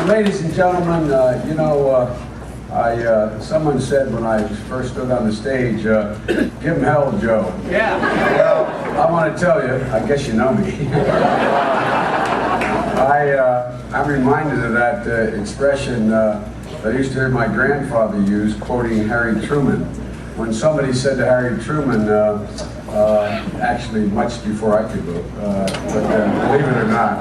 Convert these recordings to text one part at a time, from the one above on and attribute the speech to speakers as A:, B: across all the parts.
A: Ladies and gentlemen, someone said when I first stood on the stage, give him hell, Joe.
B: Yeah.
A: Well, I want to tell you, I guess you know me. I'm reminded of that expression that I used to hear my grandfather use, quoting Harry Truman. When somebody said to Harry Truman, actually much before I could vote, but believe it or not,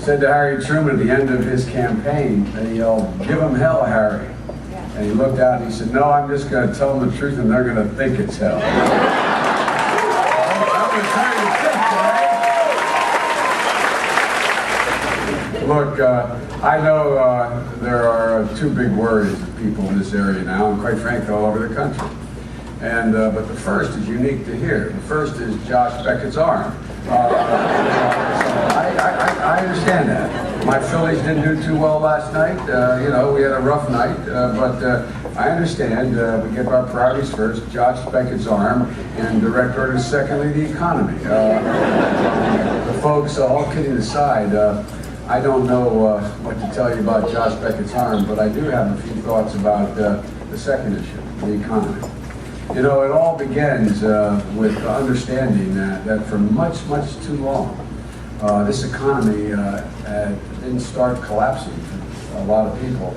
A: said to Harry Truman at the end of his campaign, they yelled, "Give him hell, Harry." And he looked out and he said, "No, I'm just going to tell them the truth and they're going to think it's hell." Look, I know there are two big worries of people in this area now, and quite frankly, all over the country. And but the first is unique to here. The first is Josh Beckett's arm. I understand that. My Phillies didn't do too well last night. We had a rough night, but I understand. We give our priorities first: Josh Beckett's arm, and direct orders secondly, the economy. The folks, all kidding aside. I don't know what to tell you about Josh Beckett's arm, but I do have a few thoughts about the second issue, the economy. It all begins with the understanding that for much, much too long, this economy didn't start collapsing for a lot of people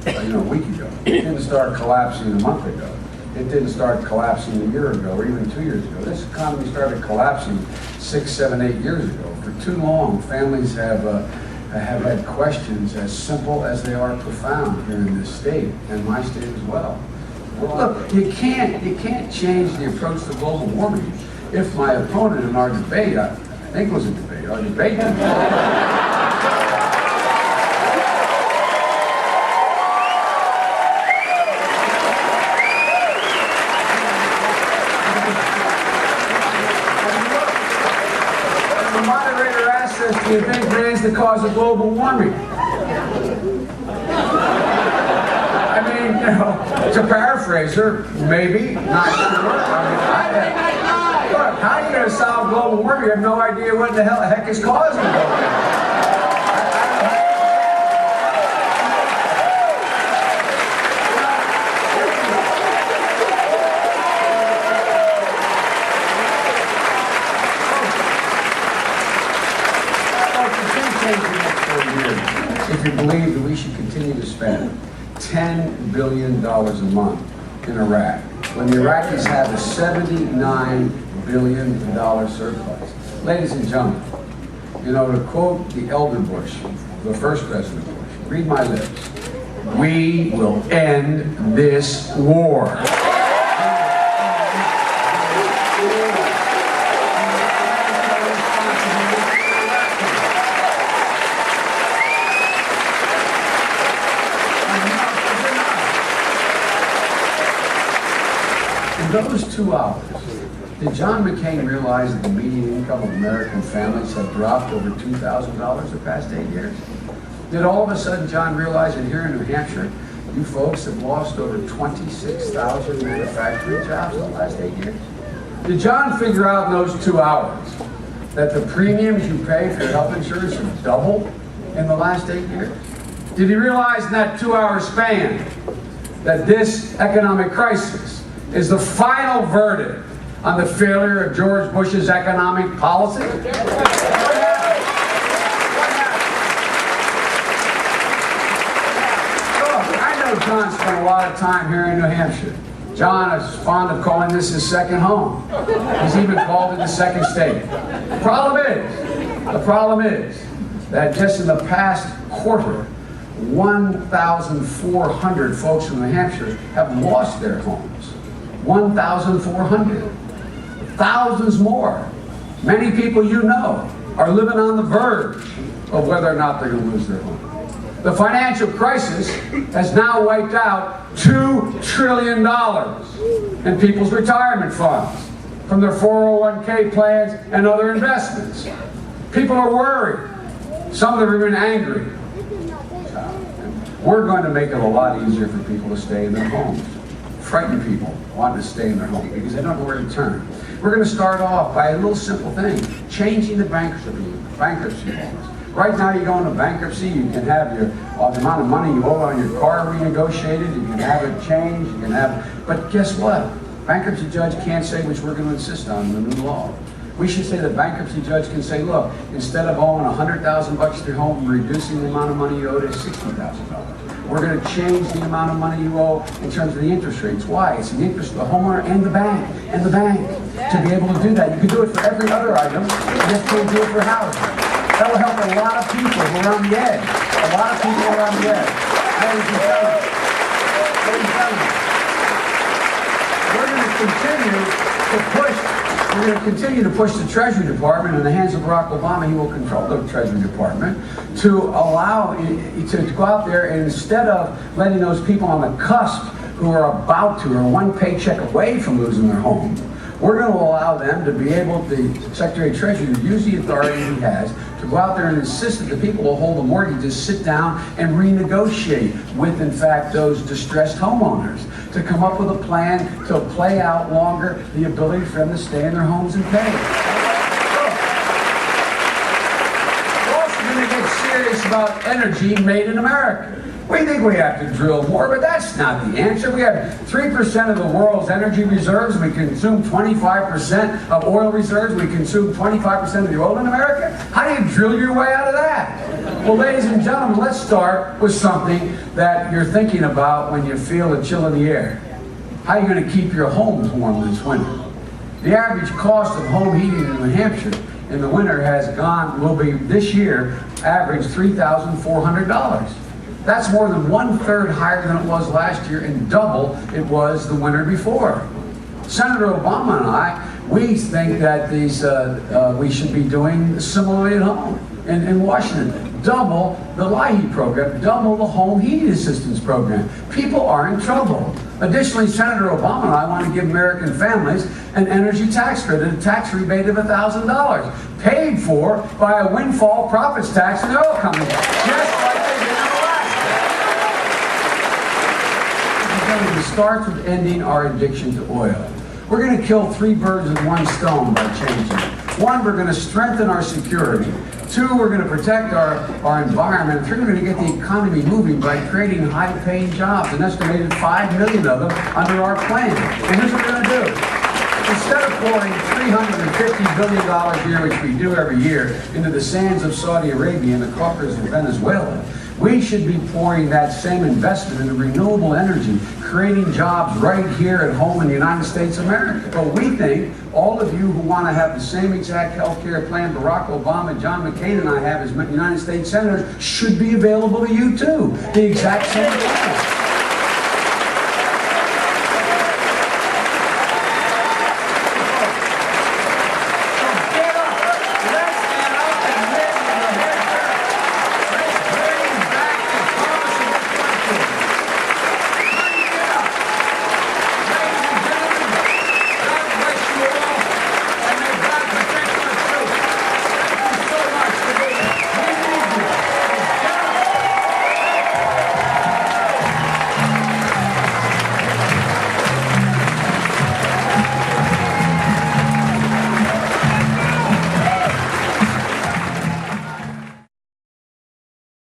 A: a week ago. It didn't start collapsing a month ago. It didn't start collapsing a year ago or even 2 years ago. This economy started collapsing 6, 7, 8 years ago. For too long, families have had questions as simple as they are profound here in this state, and my state as well. Look, you can't change the approach to global warming. If my opponent in our debate, I think it was a debate, our debate. Do you think raised the cause of global warming? I mean, to paraphrase her, maybe, not sure. Look, how are you going to solve global warming? You have no idea what the heck is causing global warming. If you believe that we should continue to spend $10 billion a month in Iraq, when the Iraqis have a $79 billion surplus. Ladies and gentlemen, to quote the elder Bush, the first President Bush, read my lips, we will end this war. Those 2 hours, did John McCain realize that the median income of American families have dropped over $2,000 the past 8 years? Did all of a sudden John realize that here in New Hampshire, you folks have lost over 26,000 manufacturing jobs in the last 8 years? Did John figure out in those 2 hours that the premiums you pay for your health insurance have doubled in the last 8 years? Did he realize in that 2-hour span that this economic crisis is the final verdict on the failure of George Bush's economic policy? I know John spent a lot of time here in New Hampshire. John is fond of calling this his second home. He's even called it the second state. The problem is that just in the past quarter, 1,400 folks in New Hampshire have lost their homes. 1,400. Thousands more. Many people are living on the verge of whether or not they're going to lose their home. The financial crisis has now wiped out $2 trillion in people's retirement funds from their 401k plans and other investments. People are worried. Some of them are even angry. We're going to make it a lot easier for people to stay in their homes. Frighten people wanting to stay in their home because they don't know where to turn. We're going to start off by a little simple thing, changing the bankruptcy laws. Right now you go into bankruptcy, you can have your the amount of money you owe on your car renegotiated, you can have it changed, you can have, but guess what? Bankruptcy judge can't say which we're going to insist on in the new law. We should say the bankruptcy judge can say, look, instead of owing $100,000 to your home, we're reducing the amount of money you owe to $60,000. We're going to change the amount of money you owe in terms of the interest rates. Why? It's in the interest of the homeowner and the bank, to be able to do that. You can do it for every other item, you just can't do it for housing. That will help a lot of people who are on the edge. A lot of people are on the edge. Ladies and gentlemen, we're going to continue to push the Treasury Department in the hands of Barack Obama. He will control the Treasury Department to allow to go out there, and instead of letting those people on the cusp who are about to, or one paycheck away from losing their home, we're going to allow them to be able, the Secretary of Treasury, to use the authority he has to go out there and insist that the people who hold the mortgages sit down and renegotiate with, in fact, those distressed homeowners, to come up with a plan to play out longer the ability for them to stay in their homes and pay. We're also going to get serious about energy made in America. We think we have to drill more, but that's not the answer. We have 3% of the world's energy reserves. We consume 25% of oil reserves. We consume 25% of the oil in America. How do you drill your way out of that? Well, ladies and gentlemen, let's start with something that you're thinking about when you feel a chill in the air. How are you going to keep your homes warm this winter? The average cost of home heating in New Hampshire in the winter will be this year, average $3,400. That's more than 1/3 higher than it was last year and double it was the winter before. Senator Obama and I, we think that we should be doing similarly at home in Washington. Double the LIHEAP program, double the home heating assistance program. People are in trouble. Additionally, Senator Obama and I want to give American families an energy tax credit, a tax rebate of $1,000, paid for by a windfall profits tax in the oil company, just like they did in Alaska. It starts with ending our addiction to oil. We're going to kill 3 birds with 1 stone by changing it. 1, we're going to strengthen our security. 2, we're going to protect our environment. 3, we're going to get the economy moving by creating high-paying jobs, an estimated 5 million of them under our plan. And here's what we're going to do. Instead of pouring $350 billion a year, which we do every year, into the sands of Saudi Arabia and the coffers of Venezuela, we should be pouring that same investment into renewable energy, creating jobs right here at home in the United States of America. But we think all of you who want to have the same exact health care plan Barack Obama, John McCain, and I have as United States senators should be available to you too. The exact same plan.